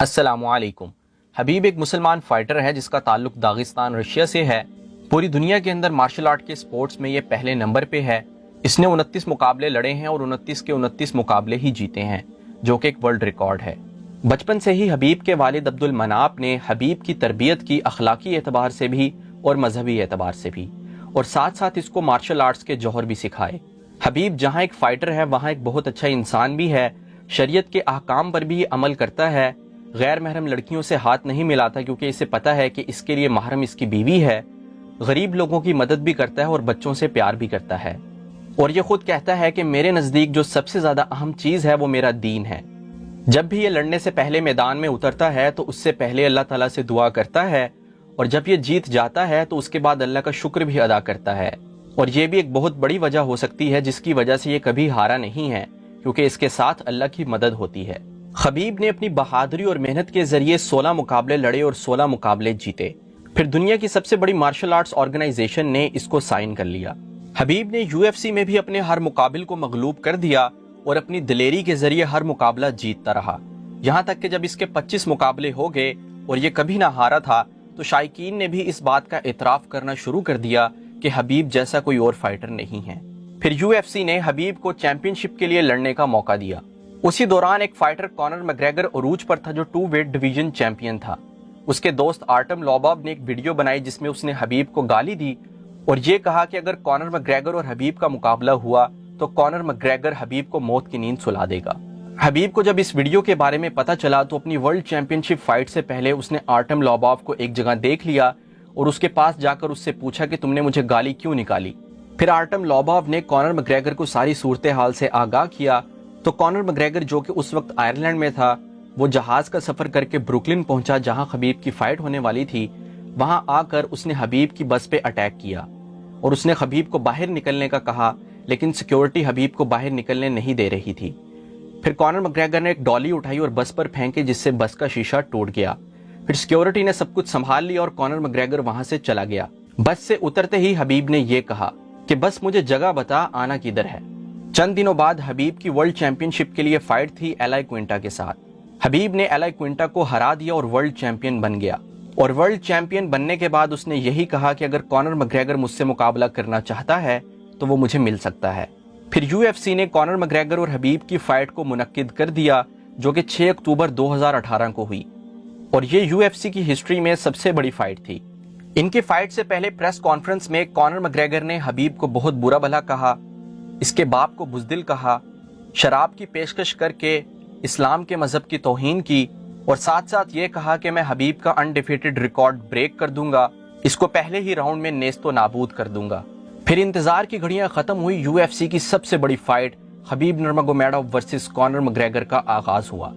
السلام علیکم۔ حبیب ایک مسلمان فائٹر ہے جس کا تعلق داغستان رشیا سے ہے۔ پوری دنیا کے اندر مارشل آرٹ کے سپورٹس میں یہ پہلے نمبر پہ ہے۔ اس نے 29 مقابلے لڑے ہیں اور 29 کے 29 مقابلے ہی جیتے ہیں، جو کہ ایک ورلڈ ریکارڈ ہے۔ بچپن سے ہی حبیب کے والد عبد المناپ نے حبیب کی تربیت کی، اخلاقی اعتبار سے بھی اور مذہبی اعتبار سے بھی، اور ساتھ ساتھ اس کو مارشل آرٹس کے جوہر بھی سکھائے۔ حبیب جہاں ایک فائٹر ہے وہاں ایک بہت اچھا انسان بھی ہے، شریعت کے احکام پر بھی عمل کرتا ہے، غیر محرم لڑکیوں سے ہاتھ نہیں ملاتا کیونکہ اسے پتا ہے کہ اس کے لیے محرم اس کی بیوی ہے، غریب لوگوں کی مدد بھی کرتا ہے اور بچوں سے پیار بھی کرتا ہے، اور یہ خود کہتا ہے کہ میرے نزدیک جو سب سے زیادہ اہم چیز ہے وہ میرا دین ہے۔ جب بھی یہ لڑنے سے پہلے میدان میں اترتا ہے تو اس سے پہلے اللہ تعالیٰ سے دعا کرتا ہے، اور جب یہ جیت جاتا ہے تو اس کے بعد اللہ کا شکر بھی ادا کرتا ہے، اور یہ بھی ایک بہت بڑی وجہ ہو سکتی ہے جس کی وجہ سے یہ کبھی ہارا نہیں ہے، کیونکہ اس کے ساتھ اللہ کی مدد ہوتی ہے۔ حبیب نے اپنی بہادری اور محنت کے ذریعے 16 مقابلے لڑے اور 16 مقابلے جیتے، پھر دنیا کی سب سے بڑی مارشل آرٹس آرگنائزیشن نے اس کو سائن کر لیا۔ حبیب نے UFC میں بھی اپنے ہر مقابل کو مغلوب کر دیا اور اپنی دلیری کے ذریعے ہر مقابلہ جیتتا رہا، یہاں تک کہ جب اس کے 25 مقابلے ہو گئے اور یہ کبھی نہ ہارا تھا تو شائقین نے بھی اس بات کا اعتراف کرنا شروع کر دیا کہ حبیب جیسا کوئی اور فائٹر نہیں ہے۔ پھر UFC نے حبیب کو چیمپئن شپ کے لیے لڑنے کا موقع دیا۔ اسی دوران ایک فائٹر کانر مگریگر عروج پر تھا جو 2 ویٹ ڈویژن چیمپئن تھا۔ اس کے دوست آرٹم لوباب نے ایک ویڈیو بنائی جس میں اس نے حبیب کو گالی دی اور یہ کہا کہ اگر کانر مگریگر اور حبیب کا مقابلہ ہوا تو کانر مگریگر حبیب کو موت کی نیند سلا دے گا۔ حبیب کو جب اس ویڈیو کے بارے میں پتا چلا تو اپنی ورلڈ چیمپئن شپ فائٹ سے پہلے اس نے آرٹم لوباب کو ایک جگہ دیکھ لیا اور اس کے پاس جا کر اس سے پوچھا کہ تم نے مجھے گالی کیوں نکالی۔ پھر آرٹم لوباب نے کانر مگریگر کو ساری صورتحال سے آگاہ کیا تو کانر مگریگر جو کہ اس وقت آئرلینڈ میں تھا، وہ جہاز کا سفر کر کے بروکلن پہنچا جہاں حبیب کی فائٹ ہونے والی تھی۔ وہاں آ کر اس نے حبیب کی بس پہ اٹیک کیا اور اس نے حبیب کو باہر نکلنے کا کہا، لیکن سیکیورٹی حبیب کو باہر نکلنے نہیں دے رہی تھی۔ پھر کانر مگریگر نے ایک ڈالی اٹھائی اور بس پر پھینکے جس سے بس کا شیشہ ٹوٹ گیا۔ پھر سیکیورٹی نے سب کچھ سنبھال لیا اور کانر مگریگر وہاں سے چلا گیا۔ بس سے اترتے ہی حبیب نے یہ کہا کہ بس مجھے جگہ بتا، آنا کدھر ہے۔ چند دنوں بعد حبیب کی ورلڈ چیمپئن شپ کے لیے فائٹ تھی ایلائی کوئنٹا کے ساتھ۔ حبیب نے ایلائی کوئنٹا کو ہرا دیا اور ورلڈ چیمپئن بن گیا، اور ورلڈ چیمپئن بننے کے بعد اس نے یہی کہا کہ اگر کانر مگریگر مجھ سے مقابلہ کرنا چاہتا ہے تو وہ مجھے مل سکتا ہے۔ پھر UFC نے کانر مگریگر اور حبیب کی فائٹ کو منعقد کر دیا جو کہ 6 اکتوبر 2018 کو ہوئی، اور یہ UFC کی ہسٹری میں سب سے بڑی فائٹ تھی۔ ان کی فائٹ سے پہلے پریس کانفرنس میں کانر مگریگر نے حبیب کو بہت برا بھلا کہا، اس کے باپ کو بزدل کہا، شراب کی پیشکش کر کے اسلام کے مذہب کی توہین کی، اور ساتھ ساتھ یہ کہا کہ میں حبیب کا انڈیفیٹڈ ریکارڈ بریک کر دوں گا، اس کو پہلے ہی راؤنڈ میں نیست و نابود کر دوں گا۔ پھر انتظار کی گھڑیاں ختم ہوئی، UFC کی سب سے بڑی فائٹ حبیب نرمگومیڈوف ورسز کانر مگریگر کا آغاز ہوا۔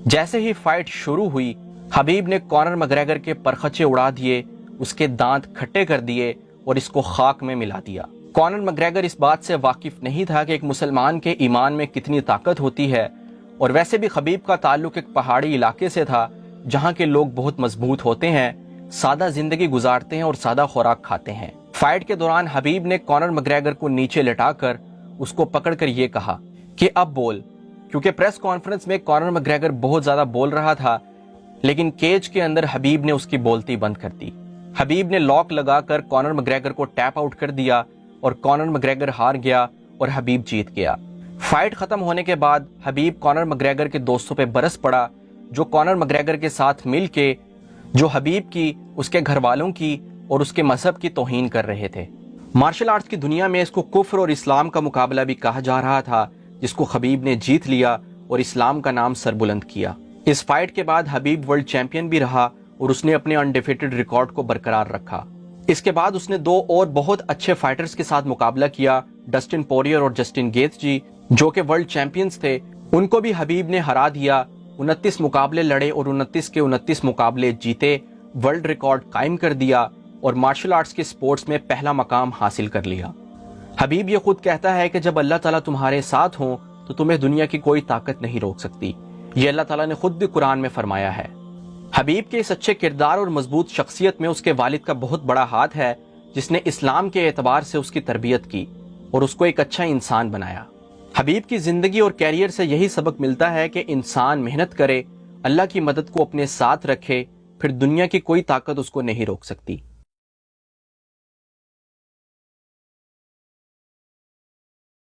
جیسے ہی فائٹ شروع ہوئی، حبیب نے کانر مگریگر کے پرخچے اڑا دیے، اس کے دانت کھٹے کر دیے اور اس کو خاک میں ملا دیا۔ کانر مگریگر اس بات سے واقف نہیں تھا کہ ایک مسلمان کے ایمان میں کتنی طاقت ہوتی ہے، اور ویسے بھی حبیب کا تعلق ایک پہاڑی علاقے سے تھا جہاں کے لوگ بہت مضبوط ہوتے ہیں، سادہ زندگی گزارتے ہیں اور سادہ خوراک کھاتے ہیں۔ فائٹ کے دوران حبیب نے کانر مگریگر کو نیچے لٹا کر اس کو پکڑ کر یہ کہا کہ اب بول، کیونکہ پریس کانفرنس میں کانر مگریگر بہت زیادہ بول رہا تھا، لیکن کیج کے اندر حبیب نے اس کی بولتی بند کر دی۔ حبیب نے لاک لگا کر کانر مگریگر کو ٹیپ آؤٹ کر دیا اور کانر مگریگر ہار گیا اور حبیب جیت گیا۔ فائٹ ختم ہونے کے بعد حبیب کانر مگریگر کے دوستوں پہ برس پڑا جو کانر مگریگر کے ساتھ مل کے جو حبیب کی، اس کے گھر والوں کی اور اس کے مذہب کی توہین کر رہے تھے۔ مارشل آرٹس کی دنیا میں اس کو کفر اور اسلام کا مقابلہ بھی کہا جا رہا تھا، جس کو حبیب نے جیت لیا اور اسلام کا نام سر بلند کیا۔ اس فائٹ کے بعد حبیب ورلڈ چیمپئن بھی رہا اور اس نے اپنے انڈیفیٹڈ ریکارڈ کو برقرار رکھا۔ اس کے بعد اس نے 2 اور بہت اچھے فائٹرز کے ساتھ مقابلہ کیا، ڈسٹن پوریئر اور جسٹن گیتھ جی، جو کہ ورلڈ چیمپئنز تھے، ان کو بھی حبیب نے ہرا دیا۔ 29 مقابلے لڑے اور 29 کے 29 مقابلے جیتے، ورلڈ ریکارڈ قائم کر دیا اور مارشل آرٹس کے سپورٹس میں پہلا مقام حاصل کر لیا۔ حبیب یہ خود کہتا ہے کہ جب اللہ تعالیٰ تمہارے ساتھ ہوں تو تمہیں دنیا کی کوئی طاقت نہیں روک سکتی، یہ اللہ تعالیٰ نے خود بھی قرآن میں فرمایا ہے۔ حبیب کے اس اچھے کردار اور مضبوط شخصیت میں اس کے والد کا بہت بڑا ہاتھ ہے، جس نے اسلام کے اعتبار سے اس کی تربیت کی اور اس کو ایک اچھا انسان بنایا۔ حبیب کی زندگی اور کیریئر سے یہی سبق ملتا ہے کہ انسان محنت کرے اللہ کی مدد کو اپنے ساتھ رکھے، پھر دنیا کی کوئی طاقت اس کو نہیں روک سکتی۔